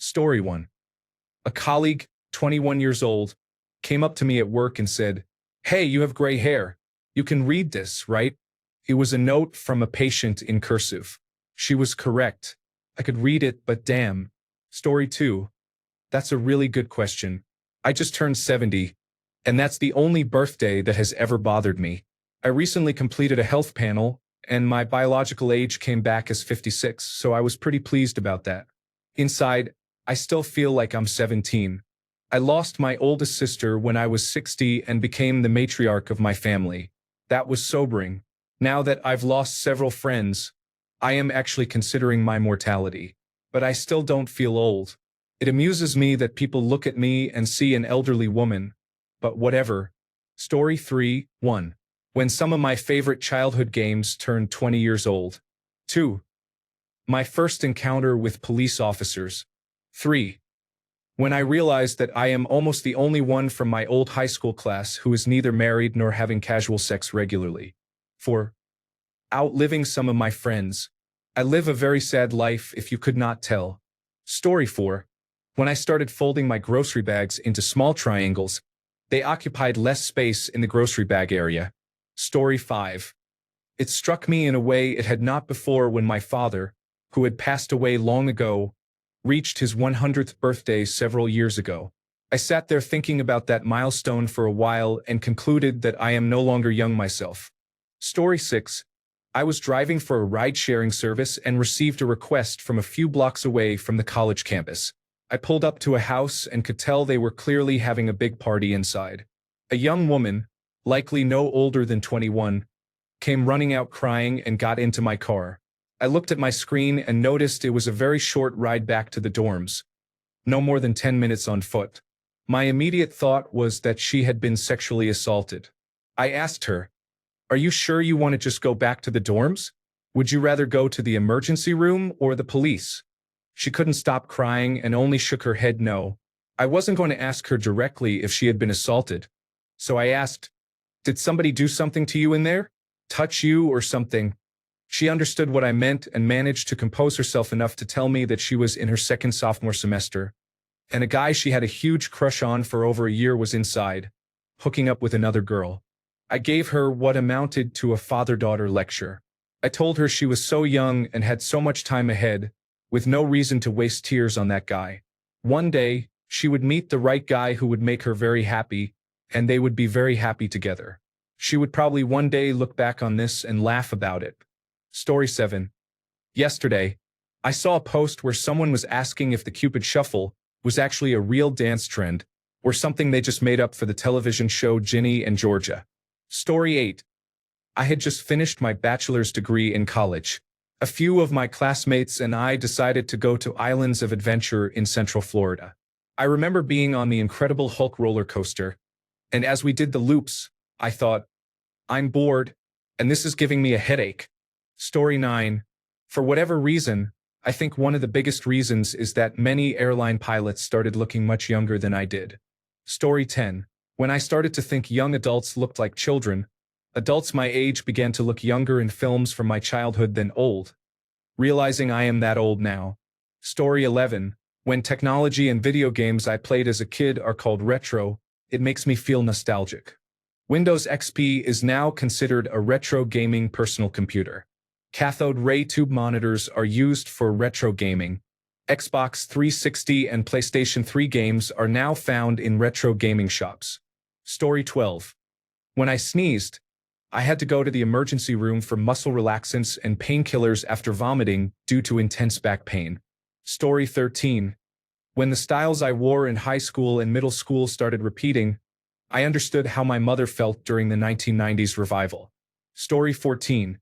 Story 1. A colleague, 21 years old, came up to me at work and said, "Hey, you have gray hair. You can read this, right?" It was a note from a patient in cursive. She was correct. I could read it, but damn. Story 2. That's a really good question. I just turned 70, and that's the only birthday that has ever bothered me. I recently completed a health panel, and my biological age came back as 56, so I was pretty pleased about that. Inside, I still feel like I'm 17. I lost my oldest sister when I was 60 and became the matriarch of my family. That was sobering. Now that I've lost several friends, I am actually considering my mortality. But I still don't feel old. It amuses me that people look at me and see an elderly woman. But whatever. Story 3, 1. When some of my favorite childhood games turned 20 years old. 2. My first encounter with police officers. 3. When I realized that I am almost the only one from my old high school class who is neither married nor having casual sex regularly. 4. Outliving some of my friends. I live a very sad life if you could not tell. Story 4. When I started folding my grocery bags into small triangles, they occupied less space in the grocery bag area. Story 5. It struck me in a way it had not before when my father, who had passed away long ago, reached his 100th birthday several years ago. I sat there thinking about that milestone for a while and concluded that I am no longer young myself. Story 6. I was driving for a ride-sharing service and received a request from a few blocks away from the college campus. I pulled up to a house and could tell they were clearly having a big party inside. A young woman, likely no older than 21, came running out crying and got into my car. I looked at my screen and noticed it was a very short ride back to the dorms. No more than 10 minutes on foot. My immediate thought was that she had been sexually assaulted. I asked her, "Are you sure you want to just go back to the dorms? Would you rather go to the emergency room or the police?" She couldn't stop crying and only shook her head no. I wasn't going to ask her directly if she had been assaulted. So I asked, "Did somebody do something to you in there? Touch you or something?" She understood what I meant and managed to compose herself enough to tell me that she was in her second sophomore semester, and a guy she had a huge crush on for over a year was inside, hooking up with another girl. I gave her what amounted to a father-daughter lecture. I told her she was so young and had so much time ahead, with no reason to waste tears on that guy. One day, she would meet the right guy who would make her very happy, and they would be very happy together. She would probably one day look back on this and laugh about it. Story 7. Yesterday, I saw a post where someone was asking if the Cupid Shuffle was actually a real dance trend, or something they just made up for the television show Ginny and Georgia. Story 8. I had just finished my bachelor's degree in college. A few of my classmates and I decided to go to Islands of Adventure in Central Florida. I remember being on the Incredible Hulk roller coaster, and as we did the loops, I thought, I'm bored, and this is giving me a headache. Story 9. For whatever reason, I think one of the biggest reasons is that many airline pilots started looking much younger than I did. Story 10. When I started to think young adults looked like children, adults my age began to look younger in films from my childhood than old. Realizing I am that old now. Story 11. When technology and video games I played as a kid are called retro, it makes me feel nostalgic. Windows XP is now considered a retro gaming personal computer. Cathode ray tube monitors are used for retro gaming. Xbox 360 and PlayStation 3 games are now found in retro gaming shops. Story 12. When I sneezed, I had to go to the emergency room for muscle relaxants and painkillers after vomiting due to intense back pain. Story 13. When the styles I wore in high school and middle school started repeating, I understood how my mother felt during the 1990s revival. Story 14.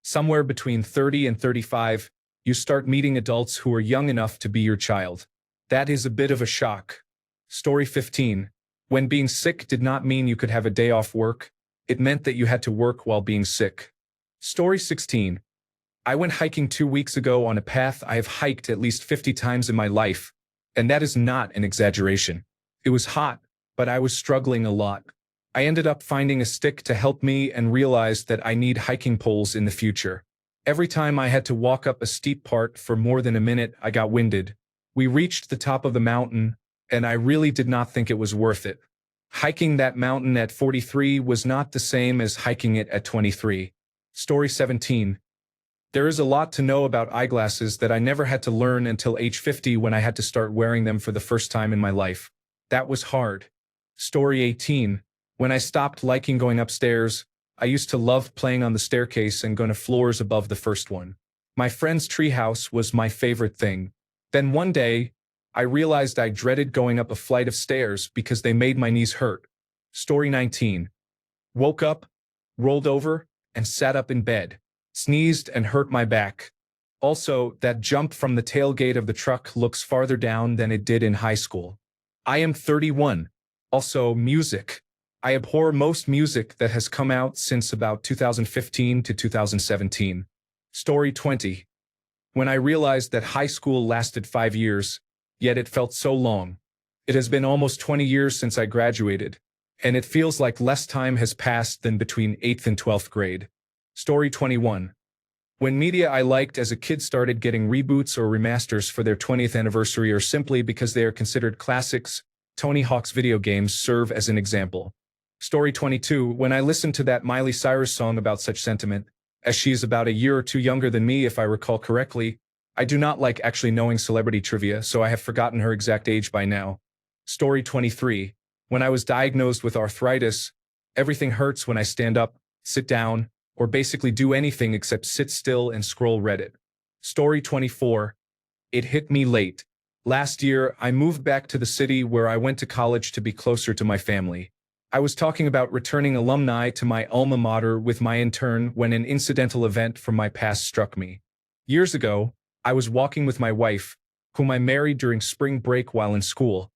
Somewhere between 30 and 35, you start meeting adults who are young enough to be your child. That is a bit of a shock. Story 15. When being sick did not mean you could have a day off work, it meant that you had to work while being sick. Story 16. I went hiking 2 weeks ago on a path I have hiked at least 50 times in my life, and that is not an exaggeration. It was hot, but I was struggling a lot. I ended up finding a stick to help me and realized that I need hiking poles in the future. Every time I had to walk up a steep part for more than a minute, I got winded. We reached the top of the mountain, and I really did not think it was worth it. Hiking that mountain at 43 was not the same as hiking it at 23. Story 17. There is a lot to know about eyeglasses that I never had to learn until age 50 when I had to start wearing them for the first time in my life. That was hard. Story 18. When I stopped liking going upstairs, I used to love playing on the staircase and going to floors above the first one. My friend's treehouse was my favorite thing. Then one day, I realized I dreaded going up a flight of stairs because they made my knees hurt. Story 19. Woke up, rolled over, and sat up in bed. Sneezed and hurt my back. Also, that jump from the tailgate of the truck looks farther down than it did in high school. I am 31. Also, music. I abhor most music that has come out since about 2015 to 2017. Story 20. When I realized that high school lasted 5 years, yet it felt so long. It has been almost 20 years since I graduated, and it feels like less time has passed than between 8th and 12th grade. Story 21. When media I liked as a kid started getting reboots or remasters for their 20th anniversary or simply because they are considered classics, Tony Hawk's video games serve as an example. Story 22. When I listened to that Miley Cyrus song about such sentiment, as she is about a year or two younger than me if I recall correctly, I do not like actually knowing celebrity trivia, so I have forgotten her exact age by now. Story 23. When I was diagnosed with arthritis, everything hurts when I stand up, sit down, or basically do anything except sit still and scroll Reddit. Story 24. It hit me late. Last year, I moved back to the city where I went to college to be closer to my family. I was talking about returning alumni to my alma mater with my intern when an incidental event from my past struck me. Years ago, I was walking with my wife, whom I married during spring break while in school,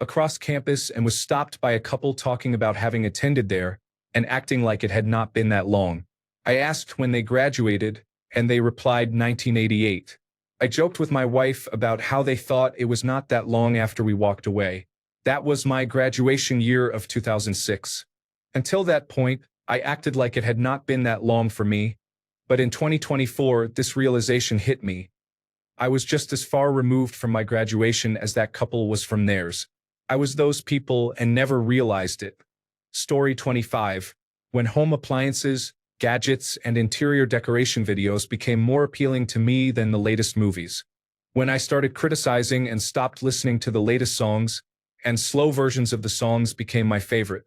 across campus and was stopped by a couple talking about having attended there and acting like it had not been that long. I asked when they graduated, and they replied 1988. I joked with my wife about how they thought it was not that long after we walked away. That was my graduation year of 2006. Until that point, I acted like it had not been that long for me, but in 2024, this realization hit me. I was just as far removed from my graduation as that couple was from theirs. I was those people and never realized it. Story 25. When home appliances, gadgets, and interior decoration videos became more appealing to me than the latest movies. When I started criticizing and stopped listening to the latest songs, and slow versions of the songs became my favorite.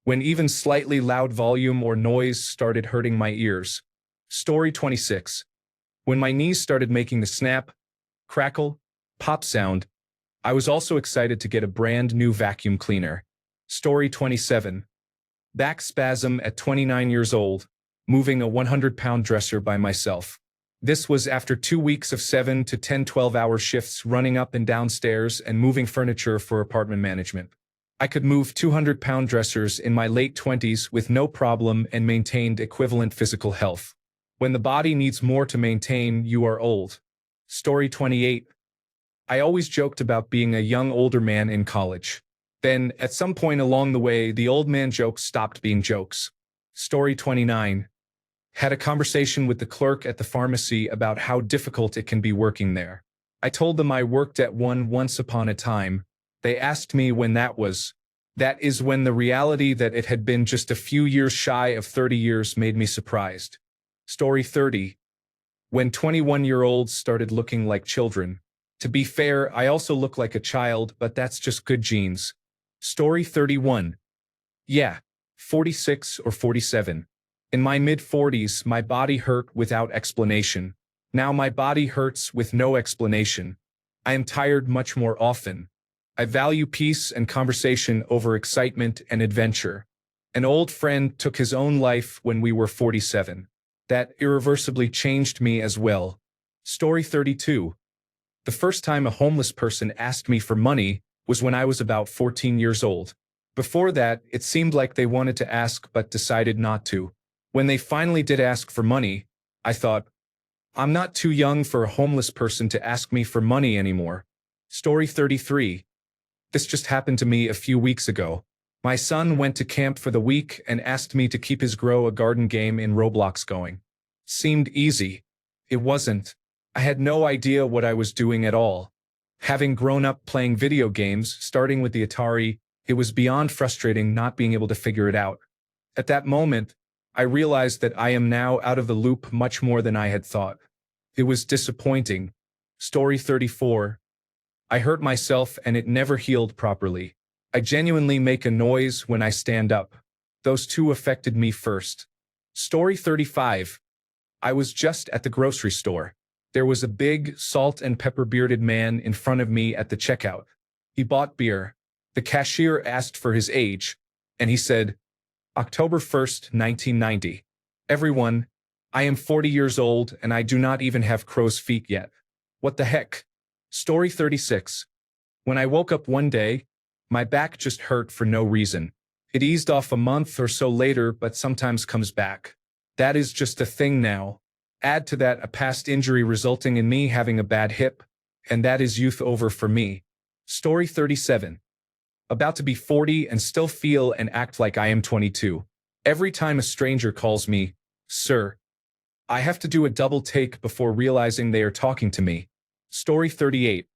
When even slightly loud volume or noise started hurting my ears. Story 26. When my knees started making the snap, crackle, pop sound, I was also excited to get a brand new vacuum cleaner. Story 27. Back spasm at 29 years old, moving a 100-pound dresser by myself. This was after 2 weeks of 7 to 10 12-hour shifts running up and down stairs and moving furniture for apartment management. I could move 200-pound dressers in my late 20s with no problem and maintained equivalent physical health. When the body needs more to maintain, you are old. Story 28. I always joked about being a young older man in college. Then, at some point along the way, the old man jokes stopped being jokes. Story 29. Had a conversation with the clerk at the pharmacy about how difficult it can be working there. I told them I worked at one once upon a time. They asked me when that was. That is when the reality that it had been just a few years shy of 30 years made me surprised. Story 30. When 21-year-olds started looking like children. To be fair, I also look like a child, but that's just good genes. Story 31. Yeah, 46 or 47. In my mid-40s, my body hurt without explanation. Now my body hurts with no explanation. I am tired much more often. I value peace and conversation over excitement and adventure. An old friend took his own life when we were 47. That irreversibly changed me as well. Story 32. The first time a homeless person asked me for money was when I was about 14 years old. Before that, it seemed like they wanted to ask but decided not to. When they finally did ask for money, I thought, I'm not too young for a homeless person to ask me for money anymore. Story 33. This just happened to me a few weeks ago. My son went to camp for the week and asked me to keep his Grow a Garden game in Roblox going. Seemed easy. It wasn't. I had no idea what I was doing at all. Having grown up playing video games, starting with the Atari, it was beyond frustrating not being able to figure it out. At that moment, I realized that I am now out of the loop much more than I had thought. It was disappointing. Story 34. I hurt myself and it never healed properly. I genuinely make a noise when I stand up. Those two affected me first. Story 35. I was just at the grocery store. There was a big, salt and pepper bearded man in front of me at the checkout. He bought beer. The cashier asked for his age, and he said, October 1st, 1990. Everyone, I am 40 years old and I do not even have crow's feet yet. What the heck? Story 36. When I woke up one day, my back just hurt for no reason. It eased off a month or so later, but sometimes comes back. That is just a thing now. Add to that a past injury resulting in me having a bad hip, and that is youth over for me. Story 37. About to be 40 and still feel and act like I am 22. Every time a stranger calls me, sir, I have to do a double take before realizing they are talking to me. Story 38.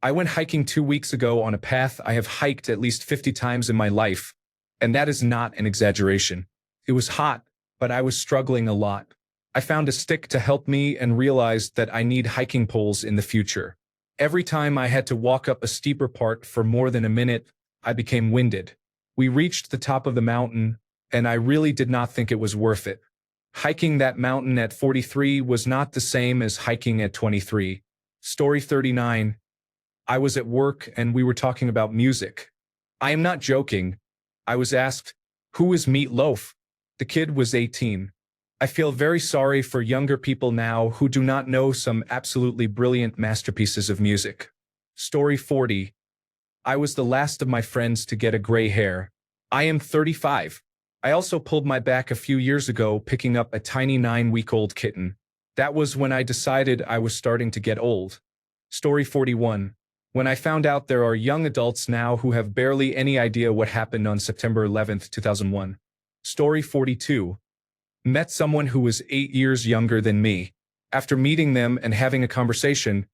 I went hiking 2 weeks ago on a path I have hiked at least 50 times in my life, and that is not an exaggeration. It was hot, but I was struggling a lot. I found a stick to help me and realized that I need hiking poles in the future. Every time I had to walk up a steeper part for more than a minute, I became winded. We reached the top of the mountain, and I really did not think it was worth it. Hiking that mountain at 43 was not the same as hiking at 23. Story 39. I was at work and we were talking about music. I am not joking. I was asked, who is Meat Loaf? The kid was 18. I feel very sorry for younger people now who do not know some absolutely brilliant masterpieces of music. Story 40. I was the last of my friends to get a gray hair. I am 35. I also pulled my back a few years ago picking up a tiny 9-week-old kitten. That was when I decided I was starting to get old. Story 41. When I found out there are young adults now who have barely any idea what happened on September 11th, 2001. Story 42. Met someone who was 8 years younger than me. After meeting them and having a conversation,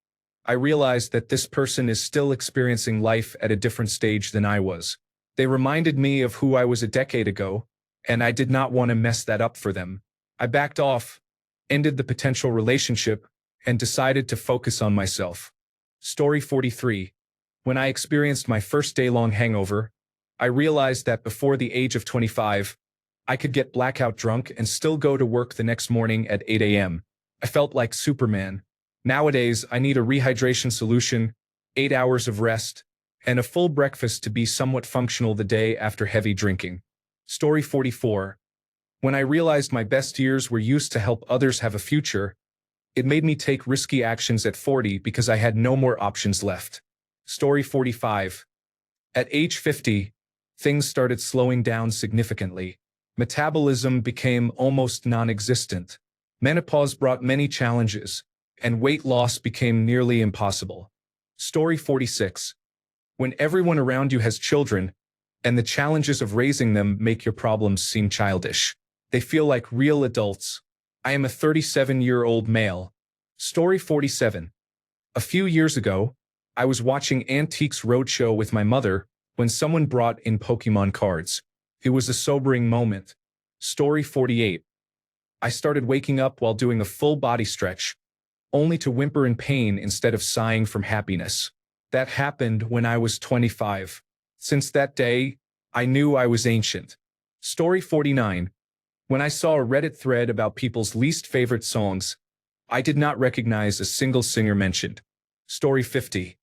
I realized that this person is still experiencing life at a different stage than I was. They reminded me of who I was a decade ago, and I did not want to mess that up for them. I backed off, ended the potential relationship, and decided to focus on myself. Story 43. When I experienced my first day-long hangover, I realized that before the age of 25, I could get blackout drunk and still go to work the next morning at 8 a.m. I felt like Superman. Nowadays, I need a rehydration solution, 8 hours of rest, and a full breakfast to be somewhat functional the day after heavy drinking. Story 44. When I realized my best years were used to help others have a future, it made me take risky actions at 40 because I had no more options left. Story 45. At age 50, things started slowing down significantly. Metabolism became almost non-existent. Menopause brought many challenges, and weight loss became nearly impossible. Story 46. When everyone around you has children, and the challenges of raising them make your problems seem childish. They feel like real adults. I am a 37-year-old male. Story 47. A few years ago, I was watching Antiques Roadshow with my mother when someone brought in Pokemon cards. It was a sobering moment. Story 48. I started waking up while doing a full body stretch, only to whimper in pain instead of sighing from happiness. That happened when I was 25. Since that day, I knew I was ancient. Story 49. When I saw a Reddit thread about people's least favorite songs, I did not recognize a single singer mentioned. Story 50.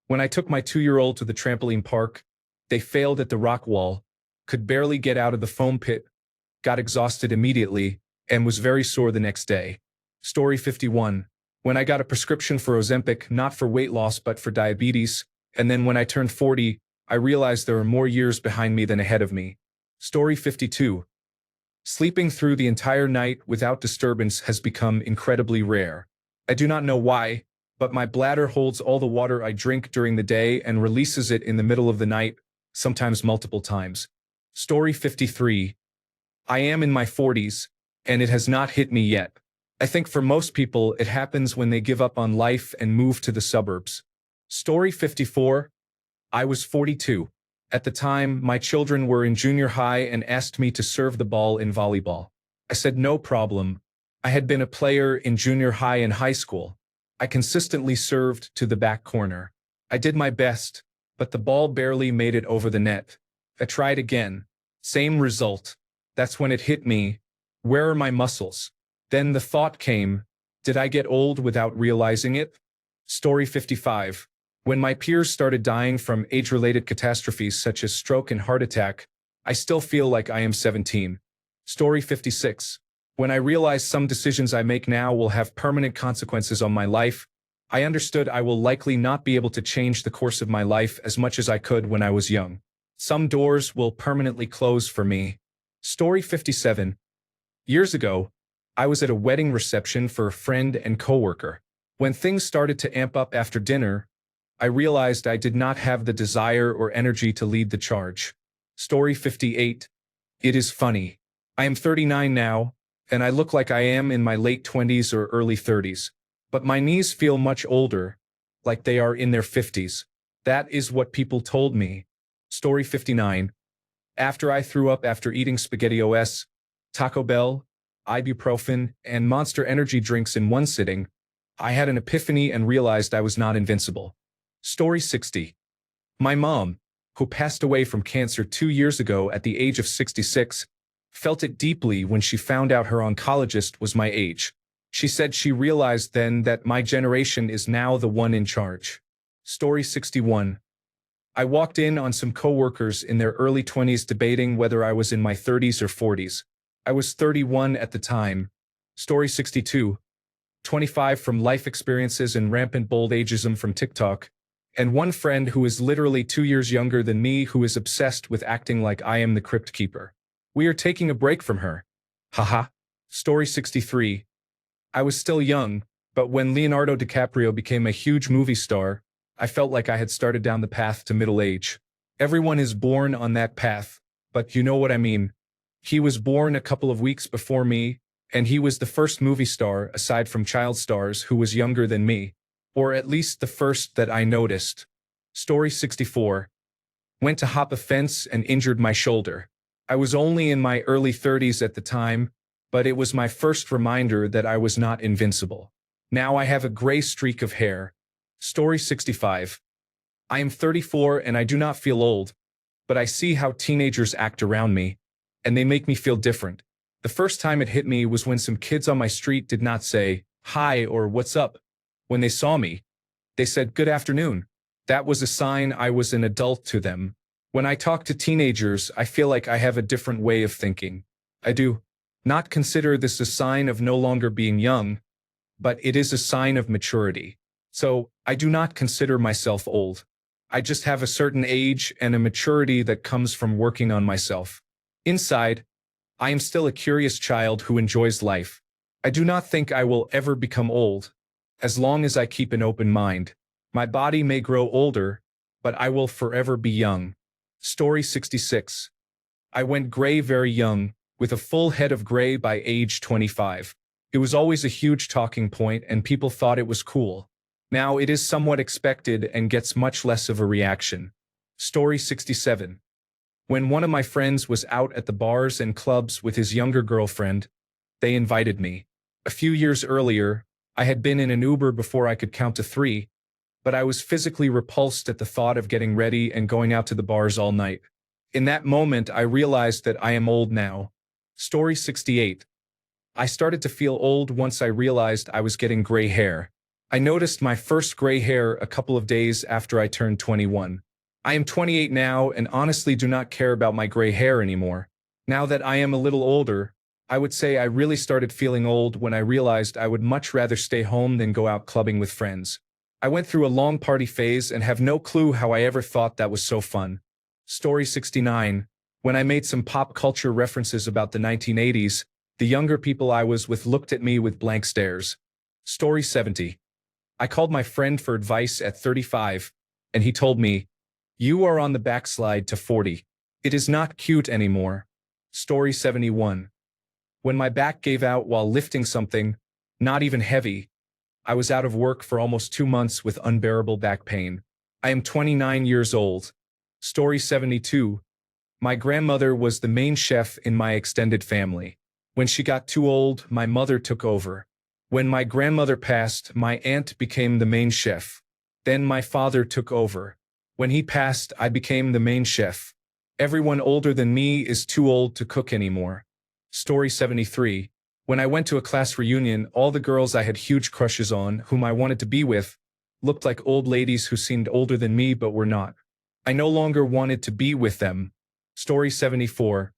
When I took my 2-year-old to the trampoline park, they failed at the rock wall, could barely get out of the foam pit, got exhausted immediately, and was very sore the next day. Story 51. When I got a prescription for Ozempic, not for weight loss but for diabetes, and then when I turned 40, I realized there are more years behind me than ahead of me. Story 52. Sleeping through the entire night without disturbance has become incredibly rare. I do not know why, but my bladder holds all the water I drink during the day and releases it in the middle of the night, sometimes multiple times. Story 53. I am in my 40s, and it has not hit me yet. I think for most people it happens when they give up on life and move to the suburbs. Story 54. I was 42. At the time, my children were in junior high and asked me to serve the ball in volleyball. I said no problem. I had been a player in junior high and high school. I consistently served to the back corner. I did my best, but the ball barely made it over the net. I tried again. Same result. That's when it hit me. Where are my muscles? Then the thought came, did I get old without realizing it? Story 55. When my peers started dying from age-related catastrophes such as stroke and heart attack, I still feel like I am 17. Story 56. When I realized some decisions I make now will have permanent consequences on my life, I understood I will likely not be able to change the course of my life as much as I could when I was young. Some doors will permanently close for me. Story 57. Years ago, I was at a wedding reception for a friend and coworker. When things started to amp up after dinner, I realized I did not have the desire or energy to lead the charge. Story 58. It is funny. I am 39 now, and I look like I am in my late 20s or early 30s. But my knees feel much older, like they are in their 50s. That is what people told me. Story 59. After I threw up after eating SpaghettiOs, Taco Bell, ibuprofen, and Monster energy drinks in one sitting, I had an epiphany and realized I was not invincible. Story 60. My mom, who passed away from cancer 2 years ago at the age of 66, felt it deeply when she found out her oncologist was my age. She said she realized then that my generation is now the one in charge. Story 61. I walked in on some coworkers in their early 20s debating whether I was in my 30s or 40s. I was 31 at the time. Story 62. 25 from life experiences and rampant bold ageism from TikTok, and one friend who is literally 2 years younger than me who is obsessed with acting like I am the crypt keeper. We are taking a break from her. Haha. Story 63. I was still young, but when Leonardo DiCaprio became a huge movie star, I felt like I had started down the path to middle age. Everyone is born on that path, but you know what I mean. He was born a couple of weeks before me, and he was the first movie star, aside from child stars, who was younger than me, or at least the first that I noticed. Story 64. Went to hop a fence and injured my shoulder. I was only in my early 30s at the time, but it was my first reminder that I was not invincible. Now I have a gray streak of hair. Story 65. I am 34 and I do not feel old, but I see how teenagers act around me, and they make me feel different. The first time it hit me was when some kids on my street did not say, "Hi" or "What's up?" When they saw me, they said, "Good afternoon." That was a sign I was an adult to them. When I talk to teenagers, I feel like I have a different way of thinking. I do not consider this a sign of no longer being young, but it is a sign of maturity. So, I do not consider myself old. I just have a certain age and a maturity that comes from working on myself. Inside, I am still a curious child who enjoys life. I do not think I will ever become old, as long as I keep an open mind. My body may grow older, but I will forever be young. Story 66. I went gray very young, with a full head of gray by age 25. It was always a huge talking point and people thought it was cool. Now it is somewhat expected and gets much less of a reaction. Story 67. When one of my friends was out at the bars and clubs with his younger girlfriend, they invited me. A few years earlier, I had been in an Uber before I could count to 3, but I was physically repulsed at the thought of getting ready and going out to the bars all night. In that moment, I realized that I am old now. Story 68. I started to feel old once I realized I was getting gray hair. I noticed my first gray hair a couple of days after I turned 21. I am 28 now and honestly do not care about my gray hair anymore. Now that I am a little older, I would say I really started feeling old when I realized I would much rather stay home than go out clubbing with friends. I went through a long party phase and have no clue how I ever thought that was so fun. Story 69. When I made some pop culture references about the 1980s, the younger people I was with looked at me with blank stares. Story 70. I called my friend for advice at 35, and he told me, "You are on the backslide to 40. It is not cute anymore." Story 71. When my back gave out while lifting something, not even heavy, I was out of work for almost 2 months with unbearable back pain. I am 29 years old. Story 72. My grandmother was the main chef in my extended family. When she got too old, my mother took over. When my grandmother passed, my aunt became the main chef. Then my father took over. When he passed, I became the main chef. Everyone older than me is too old to cook anymore. Story 73. When I went to a class reunion, all the girls I had huge crushes on, whom I wanted to be with, looked like old ladies who seemed older than me but were not. I no longer wanted to be with them. Story 74.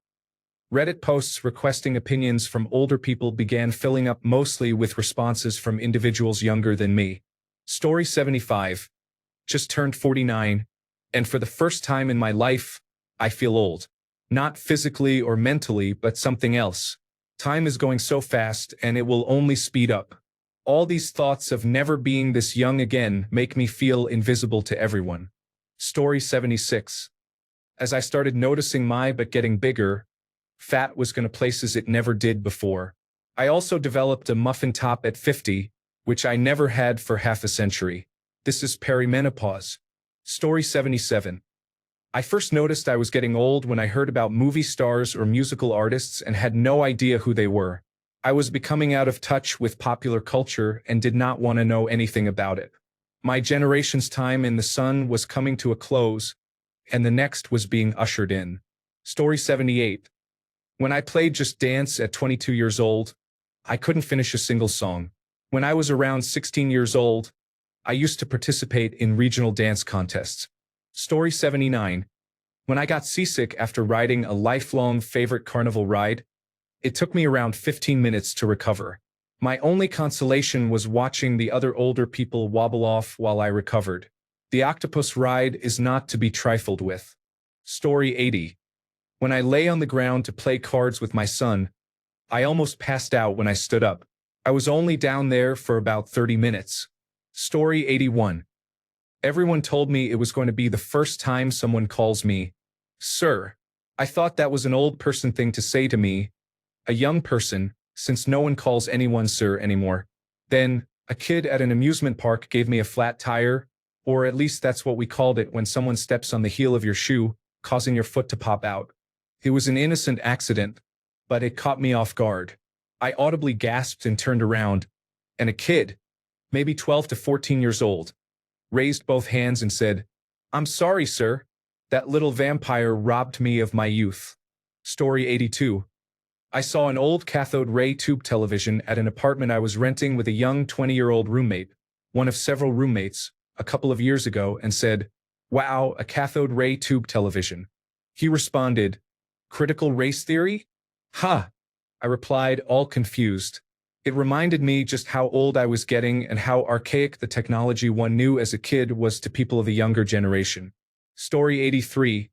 Reddit posts requesting opinions from older people began filling up mostly with responses from individuals younger than me. Story 75. Just turned 49, and for the first time in my life, I feel old. Not physically or mentally, but something else. Time is going so fast, and it will only speed up. All these thoughts of never being this young again make me feel invisible to everyone. Story 76. As I started noticing my but getting bigger, fat was going to places it never did before. I also developed a muffin top at 50, which I never had for half a century. This is perimenopause. Story 77. I first noticed I was getting old when I heard about movie stars or musical artists and had no idea who they were. I was becoming out of touch with popular culture and did not want to know anything about it. My generation's time in the sun was coming to a close, and the next was being ushered in. Story 78. When I played Just Dance at 22 years old, I couldn't finish a single song. When I was around 16 years old, I used to participate in regional dance contests. Story 79. When I got seasick after riding a lifelong favorite carnival ride, it took me around 15 minutes to recover. My only consolation was watching the other older people wobble off while I recovered. The octopus ride is not to be trifled with. Story 80. When I lay on the ground to play cards with my son, I almost passed out when I stood up. I was only down there for about 30 minutes. Story 81. Everyone told me it was going to be the first time someone calls me sir. I thought that was an old person thing to say to me, a young person, since no one calls anyone sir anymore. Then, a kid at an amusement park gave me a flat tire, or at least that's what we called it when someone steps on the heel of your shoe, causing your foot to pop out. It was an innocent accident, but it caught me off guard. I audibly gasped and turned around, and a kid, maybe 12 to 14 years old, raised both hands and said, "I'm sorry, sir. That little vampire robbed me of my youth." Story 82. I saw an old cathode ray tube television at an apartment I was renting with a young 20-year-old roommate, one of several roommates, a couple of years ago, and said, "Wow, a cathode ray tube television." He responded, "Critical race theory?" "Ha!" I replied, all confused. It reminded me just how old I was getting and how archaic the technology one knew as a kid was to people of a younger generation. Story 83.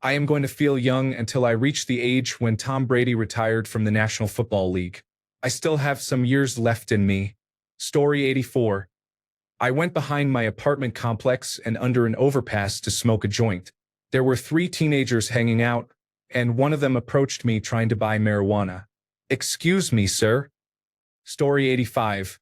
I am going to feel young until I reach the age when Tom Brady retired from the National Football League. I still have some years left in me. Story 84. I went behind my apartment complex and under an overpass to smoke a joint. There were 3 teenagers hanging out, and one of them approached me trying to buy marijuana. "Excuse me, sir." Story 85.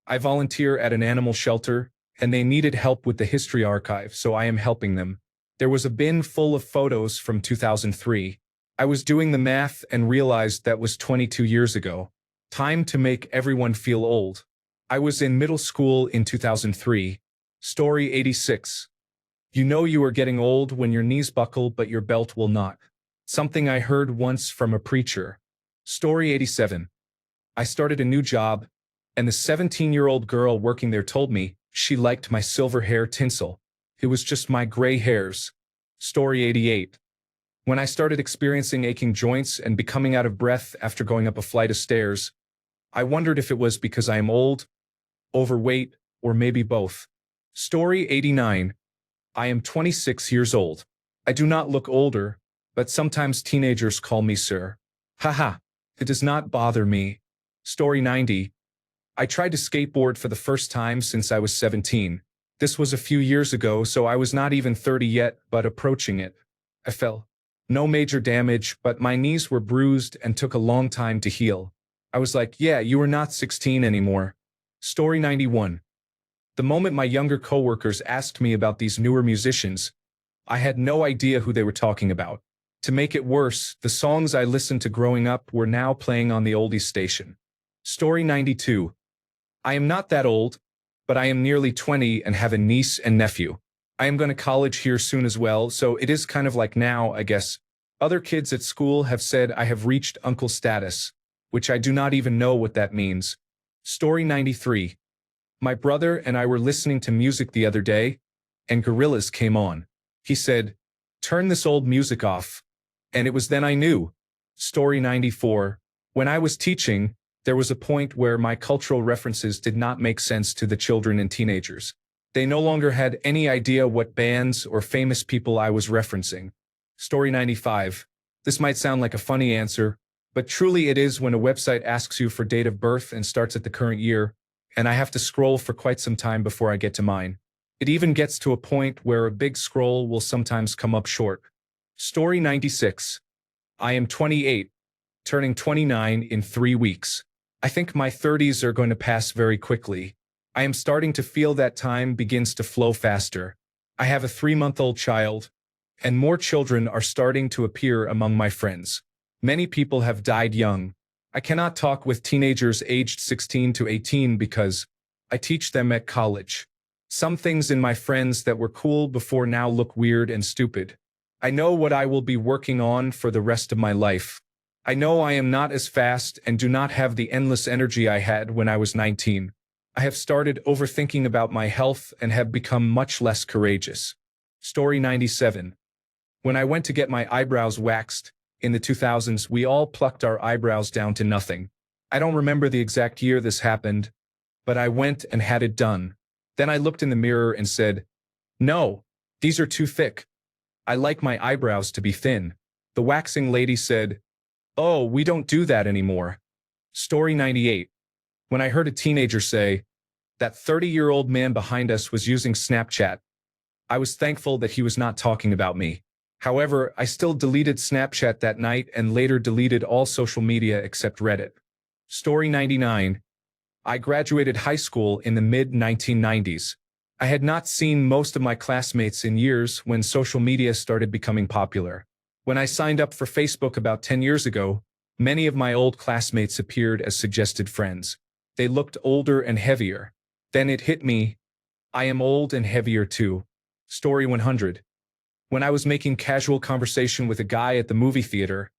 I volunteer at an animal shelter, and they needed help with the history archive, so I am helping them. There was a bin full of photos from 2003. I was doing the math and realized that was 22 years ago. Time to make everyone feel old. I was in middle school in 2003. Story 86. You know you are getting old when your knees buckle but your belt will not. Something I heard once from a preacher. Story 87. I started a new job, and the 17-year-old girl working there told me she liked my silver hair tinsel. It was just my gray hairs. Story 88. When I started experiencing aching joints and becoming out of breath after going up a flight of stairs, I wondered if it was because I am old, overweight, or maybe both. Story 89. I am 26 years old. I do not look older, but sometimes teenagers call me sir. Haha, it does not bother me. Story 90. I tried to skateboard for the first time since I was 17. This was a few years ago, so I was not even 30 yet, but approaching it. I fell. No major damage, but my knees were bruised and took a long time to heal. I was like, yeah, you are not 16 anymore. Story 91. The moment my younger coworkers asked me about these newer musicians, I had no idea who they were talking about. To make it worse, the songs I listened to growing up were now playing on the oldies station. Story 92. I am not that old, but I am nearly 20 and have a niece and nephew. I am going to college here soon as well, so it is kind of like now, I guess. Other kids at school have said I have reached uncle status, which I do not even know what that means. Story 93. My brother and I were listening to music the other day, and Gorillaz came on. He said, "Turn this old music off." And it was then I knew. Story 94. When I was teaching, there was a point where my cultural references did not make sense to the children and teenagers. They no longer had any idea what bands or famous people I was referencing. Story 95. This might sound like a funny answer, but truly it is when a website asks you for date of birth and starts at the current year, and I have to scroll for quite some time before I get to mine. It even gets to a point where a big scroll will sometimes come up short. Story 96. I am 28, turning 29 in 3 weeks. I think my 30s are going to pass very quickly. I am starting to feel that time begins to flow faster. I have a 3-month-old child, and more children are starting to appear among my friends. Many people have died young. I cannot talk with teenagers aged 16 to 18 because I teach them at college. Some things in my friends that were cool before now look weird and stupid. I know what I will be working on for the rest of my life. I know I am not as fast and do not have the endless energy I had when I was 19. I have started overthinking about my health and have become much less courageous. Story 97. When I went to get my eyebrows waxed, in the 2000s, we all plucked our eyebrows down to nothing. I don't remember the exact year this happened, but I went and had it done. Then I looked in the mirror and said, "No, these are too thick. I like my eyebrows to be thin." The waxing lady said, "Oh, we don't do that anymore." Story 98. When I heard a teenager say, "That 30-year-old man behind us was using Snapchat," I was thankful that he was not talking about me. However, I still deleted Snapchat that night and later deleted all social media except Reddit. Story 99. I graduated high school in the mid-1990s. I had not seen most of my classmates in years when social media started becoming popular. When I signed up for Facebook about 10 years ago, many of my old classmates appeared as suggested friends. They looked older and heavier. Then it hit me. I am old and heavier too. Story 100. When I was making casual conversation with a guy at the movie theater,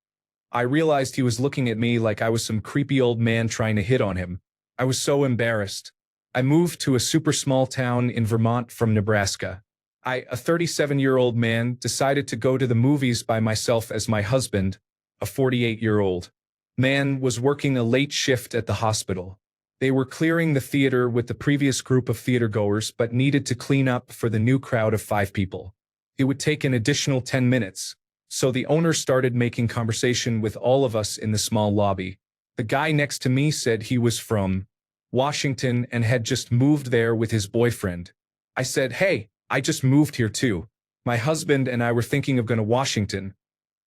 I realized he was looking at me like I was some creepy old man trying to hit on him. I was so embarrassed. I moved to a super small town in Vermont from Nebraska. A 37-year-old man, decided to go to the movies by myself as my husband, a 48-year-old man, was working a late shift at the hospital. They were clearing the theater with the previous group of theatergoers but needed to clean up for the new crowd of 5 people. It would take an additional 10 minutes, so the owner started making conversation with all of us in the small lobby. The guy next to me said he was from Washington and had just moved there with his boyfriend. I said, "Hey, I just moved here too. My husband and I were thinking of going to Washington,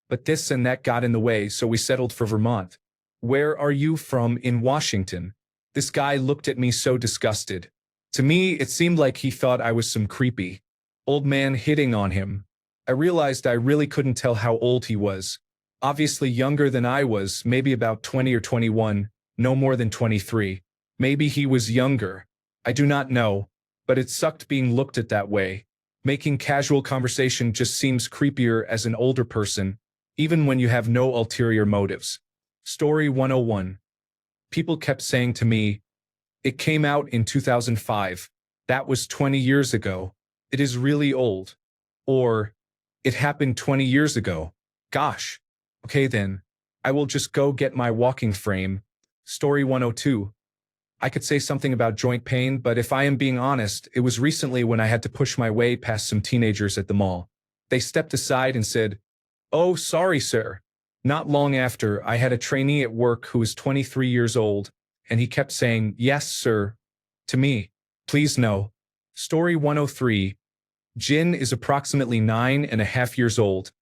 but this and that got in the way, so we settled for Vermont." "Where are you from in Washington?" This guy looked at me so disgusted. To me, it seemed like he thought I was some creepy old man hitting on him. I realized I really couldn't tell how old he was. Obviously younger than I was, maybe about 20 or 21, no more than 23. Maybe he was younger. I do not know, but it sucked being looked at that way. Making casual conversation just seems creepier as an older person, even when you have no ulterior motives. Story 101. People kept saying to me, "It came out in 2005. That was 20 years ago. It is really old." Or, "It happened 20 years ago. Gosh. Okay then. I will just go get my walking frame." Story 102. I could say something about joint pain, but if I am being honest, it was recently when I had to push my way past some teenagers at the mall. They stepped aside and said, "Oh, sorry, sir." Not long after, I had a trainee at work who was 23 years old, and he kept saying, "Yes, sir," to me. Please no. Story 103. Jin is approximately 9.5 years old,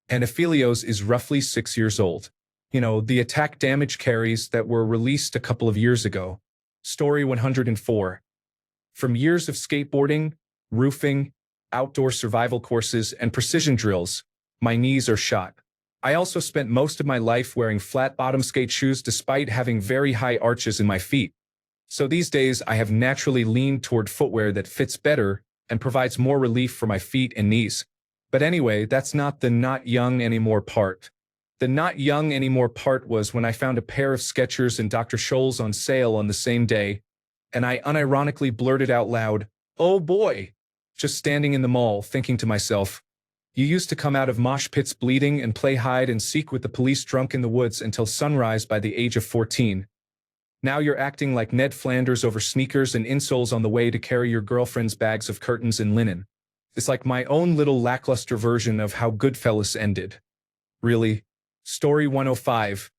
and Aphelios is roughly 6 years old. You know, the attack damage carries that were released a couple of years ago. Story 104. From years of skateboarding, roofing, outdoor survival courses, and precision drills, my knees are shot. I also spent most of my life wearing flat-bottom skate shoes despite having very high arches in my feet. So these days I have naturally leaned toward footwear that fits better and provides more relief for my feet and knees. But anyway, that's not the not young anymore part. The not young anymore part was when I found a pair of Skechers and Dr. Scholl's on sale on the same day, and I unironically blurted out loud, "Oh boy!" Just standing in the mall, thinking to myself, you used to come out of mosh pits bleeding and play hide and seek with the police drunk in the woods until sunrise by the age of 14. Now you're acting like Ned Flanders over sneakers and insoles on the way to carry your girlfriend's bags of curtains and linen. It's like my own little lackluster version of how Goodfellas ended. Really? Story 105.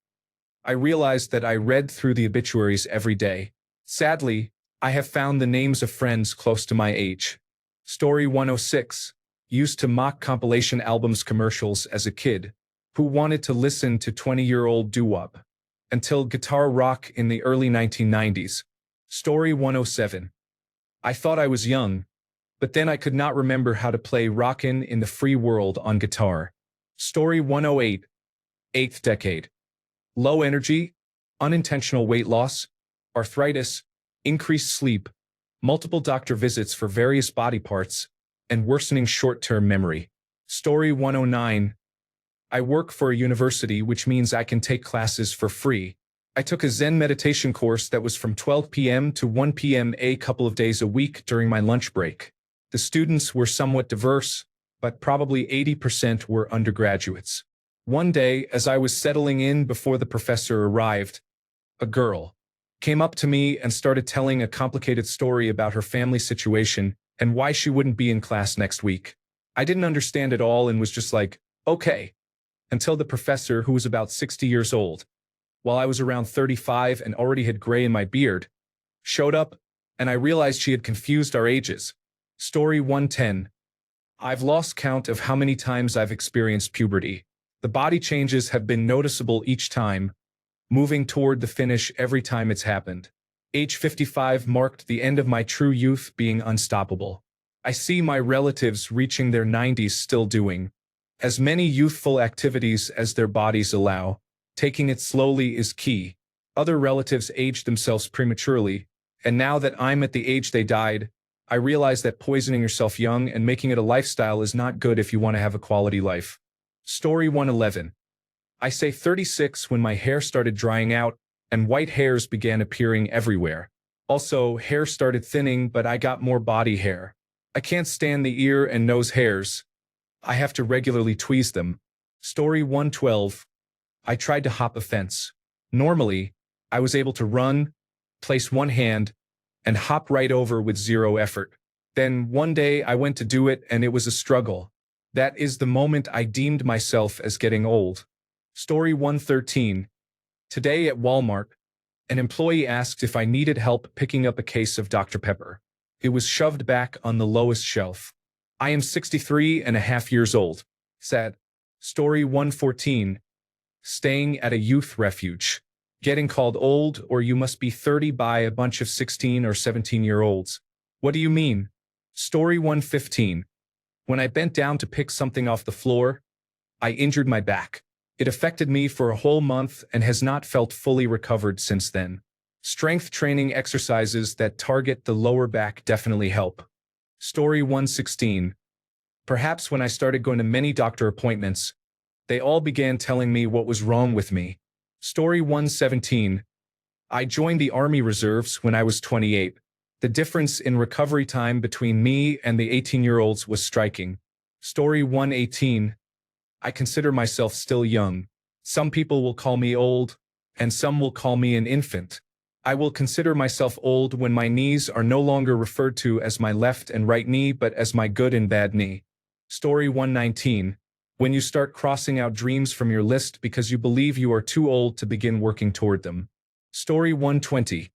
I realized that I read through the obituaries every day. Sadly, I have found the names of friends close to my age. Story 106. Used to mock compilation albums commercials as a kid, who wanted to listen to 20-year-old doo-wop, until guitar rock in the early 1990s. Story 107. I thought I was young, but then I could not remember how to play Rockin' in the Free World on guitar. Story 108. Eighth decade. Low energy, unintentional weight loss, arthritis, increased sleep, multiple doctor visits for various body parts, and worsening short-term memory. Story 109. I work for a university, which means I can take classes for free. I took a Zen meditation course that was from 12 p.m. to 1 p.m. a couple of days a week during my lunch break. The students were somewhat diverse, but probably 80% were undergraduates. One day, as I was settling in before the professor arrived, a girl came up to me and started telling a complicated story about her family situation and why she wouldn't be in class next week. I didn't understand it all and was just like, okay. Until the professor, who was about 60 years old, while I was around 35 and already had gray in my beard, showed up, and I realized she had confused our ages. Story 110. I've lost count of how many times I've experienced puberty. The body changes have been noticeable each time, moving toward the finish every time it's happened. Age 55 marked the end of my true youth being unstoppable. I see my relatives reaching their 90s still doing as many youthful activities as their bodies allow. Taking it slowly is key. Other relatives aged themselves prematurely, and now that I'm at the age they died, I realize that poisoning yourself young and making it a lifestyle is not good if you want to have a quality life. Story 111. I say 36 when my hair started drying out and white hairs began appearing everywhere. Also, hair started thinning, but I got more body hair. I can't stand the ear and nose hairs. I have to regularly tweeze them. Story 112. I tried to hop a fence. Normally, I was able to run, place one hand, and hop right over with zero effort. Then one day I went to do it and it was a struggle. That is the moment I deemed myself as getting old. Story 113. Today at Walmart, an employee asked if I needed help picking up a case of Dr. Pepper. It was shoved back on the lowest shelf. I am 63 and a half years old. Sad. Story 114. Staying at a youth refuge. Getting called old, or you must be 30 by a bunch of 16 or 17-year-olds. What do you mean? Story 115. When I bent down to pick something off the floor, I injured my back. It affected me for a whole month and has not felt fully recovered since then. Strength training exercises that target the lower back definitely help. Story 116. Perhaps when I started going to many doctor appointments, they all began telling me what was wrong with me. Story 117. I joined the Army Reserves when I was 28. The difference in recovery time between me and the 18-year-olds was striking. Story 118. I consider myself still young. Some people will call me old, and some will call me an infant. I will consider myself old when my knees are no longer referred to as my left and right knee but as my good and bad knee. Story 119. When you start crossing out dreams from your list because you believe you are too old to begin working toward them. Story 120.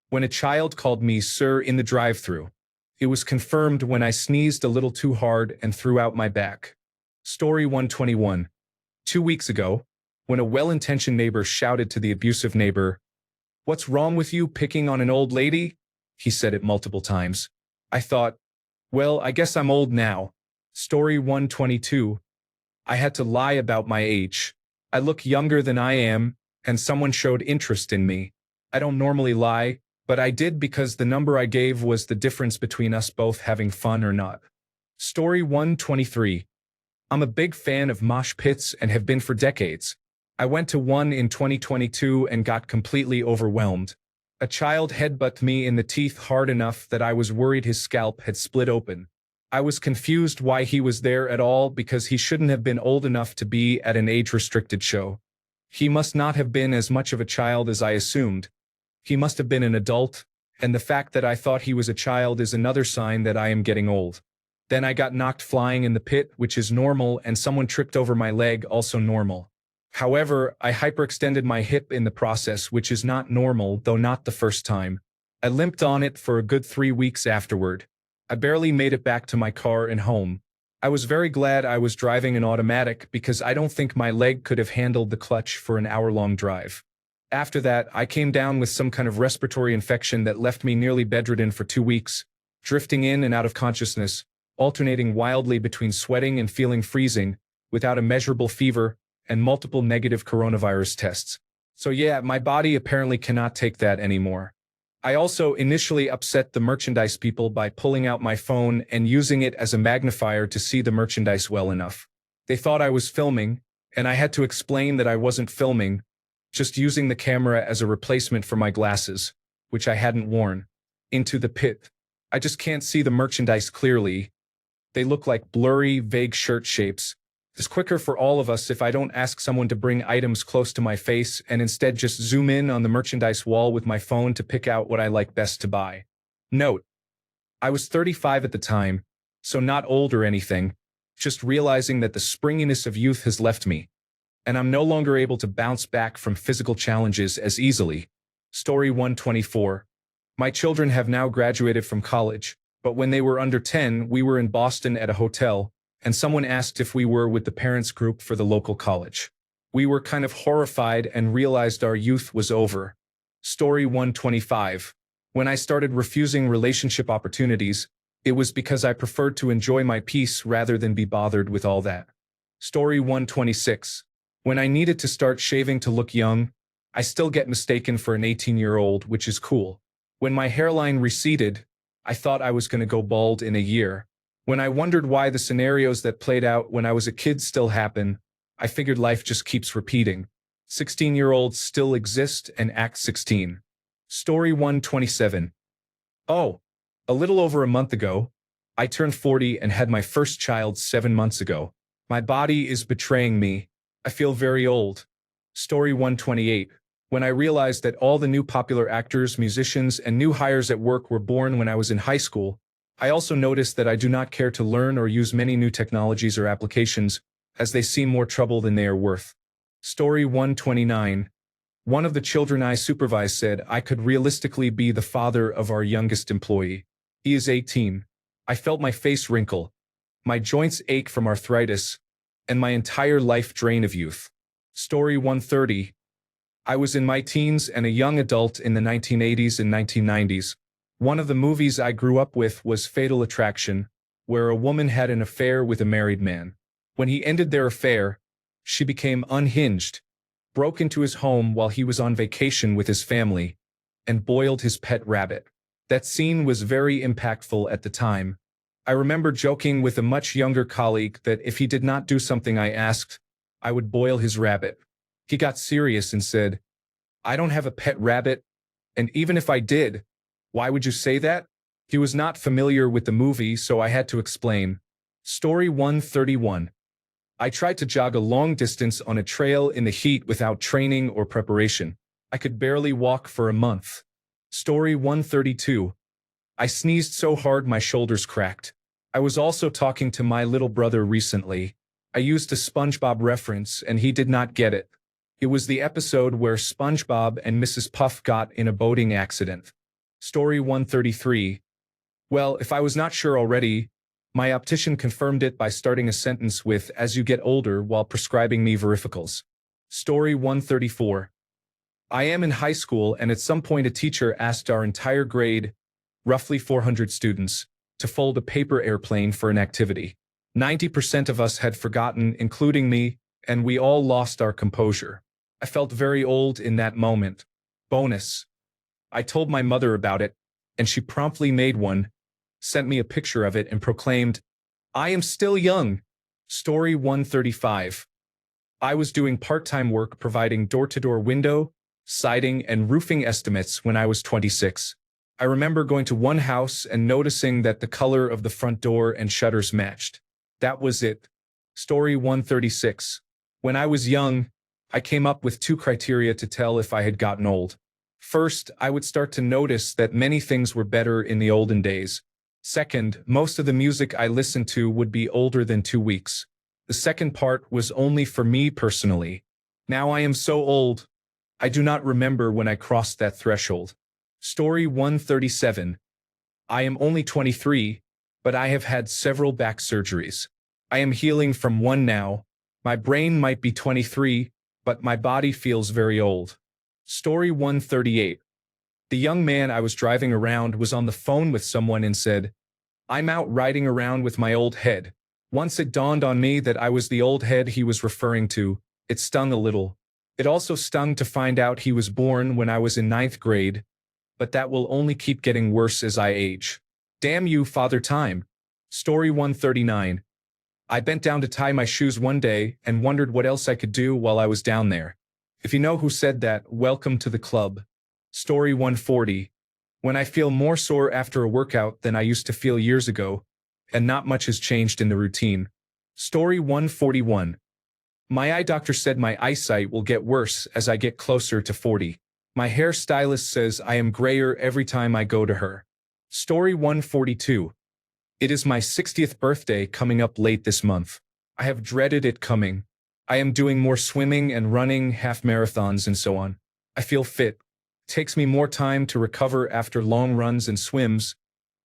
When a child called me sir in the drive-thru. It was confirmed when I sneezed a little too hard and threw out my back. Story 121. 2 weeks ago, when a well-intentioned neighbor shouted to the abusive neighbor, "What's wrong with you picking on an old lady?" He said it multiple times. I thought, well, I guess I'm old now. Story 122. I had to lie about my age. I look younger than I am, and someone showed interest in me. I don't normally lie, but I did because the number I gave was the difference between us both having fun or not. Story 123. I'm a big fan of mosh pits and have been for decades. I went to one in 2022 and got completely overwhelmed. A child headbutted me in the teeth hard enough that I was worried his scalp had split open. I was confused why he was there at all because he shouldn't have been old enough to be at an age-restricted show. He must not have been as much of a child as I assumed. He must have been an adult, and the fact that I thought he was a child is another sign that I am getting old. Then I got knocked flying in the pit, which is normal, and someone tripped over my leg, also normal. However, I hyperextended my hip in the process, which is not normal, though not the first time. I limped on it for a good 3 weeks afterward. I barely made it back to my car and home. I was very glad I was driving an automatic because I don't think my leg could have handled the clutch for an hour-long drive. After that, I came down with some kind of respiratory infection that left me nearly bedridden for 2 weeks, drifting in and out of consciousness, alternating wildly between sweating and feeling freezing, without a measurable fever, and multiple negative coronavirus tests. So yeah, my body apparently cannot take that anymore. I also initially upset the merchandise people by pulling out my phone and using it as a magnifier to see the merchandise well enough. They thought I was filming, and I had to explain that I wasn't filming, just using the camera as a replacement for my glasses, which I hadn't worn. Into the pit. I just can't see the merchandise clearly. They look like blurry, vague shirt shapes. It's quicker for all of us if I don't ask someone to bring items close to my face and instead just zoom in on the merchandise wall with my phone to pick out what I like best to buy. Note: I was 35 at the time, so not old or anything, just realizing that the springiness of youth has left me, and I'm no longer able to bounce back from physical challenges as easily. Story 124. My children have now graduated from college, but when they were under 10, we were in Boston at a hotel, and someone asked if we were with the parents group for the local college. We were kind of horrified and realized our youth was over. Story 125. When I started refusing relationship opportunities, it was because I preferred to enjoy my peace rather than be bothered with all that. Story 126. When I needed to start shaving to look young, I still get mistaken for an 18-year-old, which is cool. When my hairline receded, I thought I was going to go bald in a year. When I wondered why the scenarios that played out when I was a kid still happen, I figured life just keeps repeating. 16-year-olds still exist and act 16. Story 127. Oh, a little over a month ago, I turned 40 and had my first child 7 months ago. My body is betraying me. I feel very old. Story 128. When I realized that all the new popular actors, musicians, and new hires at work were born when I was in high school, I also noticed that I do not care to learn or use many new technologies or applications, as they seem more trouble than they are worth. Story 129. One of the children I supervise said I could realistically be the father of our youngest employee. He is 18. I felt my face wrinkle, my joints ache from arthritis, and my entire life drain of youth. Story 130. I was in my teens and a young adult in the 1980s and 1990s. One of the movies I grew up with was Fatal Attraction, where a woman had an affair with a married man. When he ended their affair, she became unhinged, broke into his home while he was on vacation with his family, and boiled his pet rabbit. That scene was very impactful at the time. I remember joking with a much younger colleague that if he did not do something I asked, I would boil his rabbit. He got serious and said, "I don't have a pet rabbit, and even if I did, why would you say that?" He was not familiar with the movie, so I had to explain. Story 131. I tried to jog a long distance on a trail in the heat without training or preparation. I could barely walk for a month. Story 132. I sneezed so hard my shoulders cracked. I was also talking to my little brother recently. I used a SpongeBob reference and he did not get it. It was the episode where SpongeBob and Mrs. Puff got in a boating accident. Story 133. Well, if I was not sure already, my optician confirmed it by starting a sentence with "as you get older" while prescribing me varifocals. Story 134. I am in high school, and at some point a teacher asked our entire grade, roughly 400 students, to fold a paper airplane for an activity. 90% of us had forgotten, including me, and we all lost our composure. I felt very old in that moment. Bonus. I told my mother about it, and she promptly made one, sent me a picture of it, and proclaimed, "I am still young." Story 135. I was doing part-time work providing door-to-door window, siding, and roofing estimates when I was 26. I remember going to one house and noticing that the color of the front door and shutters matched. That was it. Story 136. When I was young, I came up with 2 criteria to tell if I had gotten old. First, I would start to notice that many things were better in the olden days. Second, most of the music I listened to would be older than 2 weeks. The second part was only for me personally. Now I am so old, I do not remember when I crossed that threshold. Story 137. I am only 23, but I have had several back surgeries. I am healing from one now. My brain might be 23, but my body feels very old. Story 138. The young man I was driving around was on the phone with someone and said, "I'm out riding around with my old head." Once it dawned on me that I was the old head he was referring to, it stung a little. It also stung to find out he was born when I was in 9th grade, but that will only keep getting worse as I age. Damn you, Father Time. Story 139. I bent down to tie my shoes one day and wondered what else I could do while I was down there. If you know who said that, welcome to the club. Story 140. When I feel more sore after a workout than I used to feel years ago, and not much has changed in the routine. Story 141. My eye doctor said my eyesight will get worse as I get closer to 40. My hairstylist says I am grayer every time I go to her. Story 142. It is my 60th birthday coming up late this month. I have dreaded it coming. I am doing more swimming and running, half marathons and so on. I feel fit. It takes me more time to recover after long runs and swims,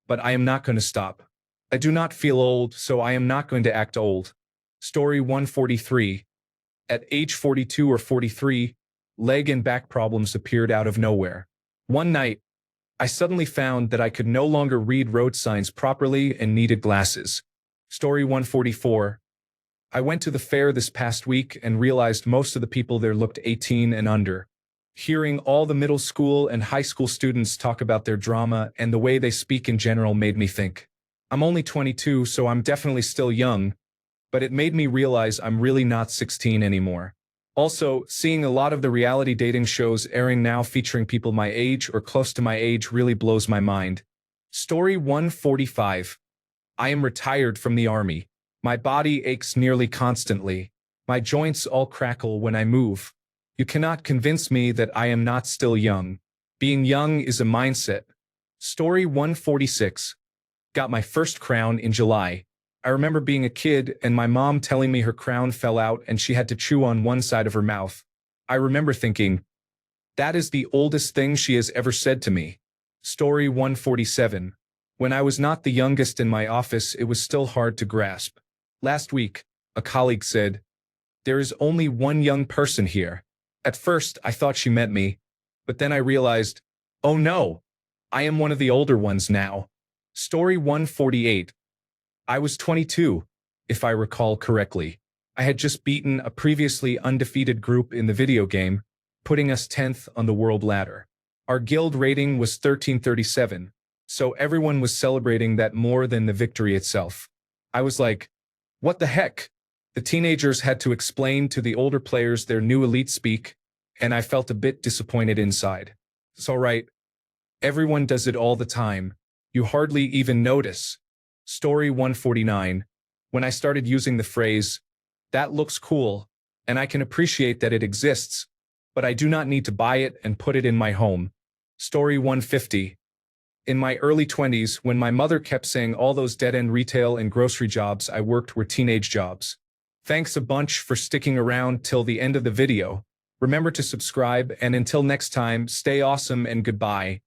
but I am not going to stop. I do not feel old, so I am not going to act old. Story 143. At age 42 or 43, leg and back problems appeared out of nowhere. One night, I suddenly found that I could no longer read road signs properly and needed glasses. Story 144. I went to the fair this past week and realized most of the people there looked 18 and under. Hearing all the middle school and high school students talk about their drama and the way they speak in general made me think. I'm only 22, so I'm definitely still young, but it made me realize I'm really not 16 anymore. Also, seeing a lot of the reality dating shows airing now featuring people my age or close to my age really blows my mind. Story 145. I am retired from the army. My body aches nearly constantly. My joints all crackle when I move. You cannot convince me that I am not still young. Being young is a mindset. Story 146. Got my first crown in July. I remember being a kid and my mom telling me her crown fell out and she had to chew on one side of her mouth. I remember thinking, that is the oldest thing she has ever said to me. Story 147. When I was not the youngest in my office, it was still hard to grasp. Last week, a colleague said, "There is only one young person here." At first, I thought she meant me, but then I realized, oh no, I am one of the older ones now. Story 148. I was 22, if I recall correctly. I had just beaten a previously undefeated group in the video game, putting us 10th on the world ladder. Our guild rating was 1337, so everyone was celebrating that more than the victory itself. I was like, what the heck? The teenagers had to explain to the older players their new elite speak, and I felt a bit disappointed inside. It's alright. Everyone does it all the time. You hardly even notice. Story 149. When I started using the phrase, "That looks cool," and I can appreciate that it exists, but I do not need to buy it and put it in my home. Story 150. In my early 20s, when my mother kept saying all those dead-end retail and grocery jobs I worked were teenage jobs. Thanks a bunch for sticking around till the end of the video. Remember to subscribe, and until next time, stay awesome and goodbye.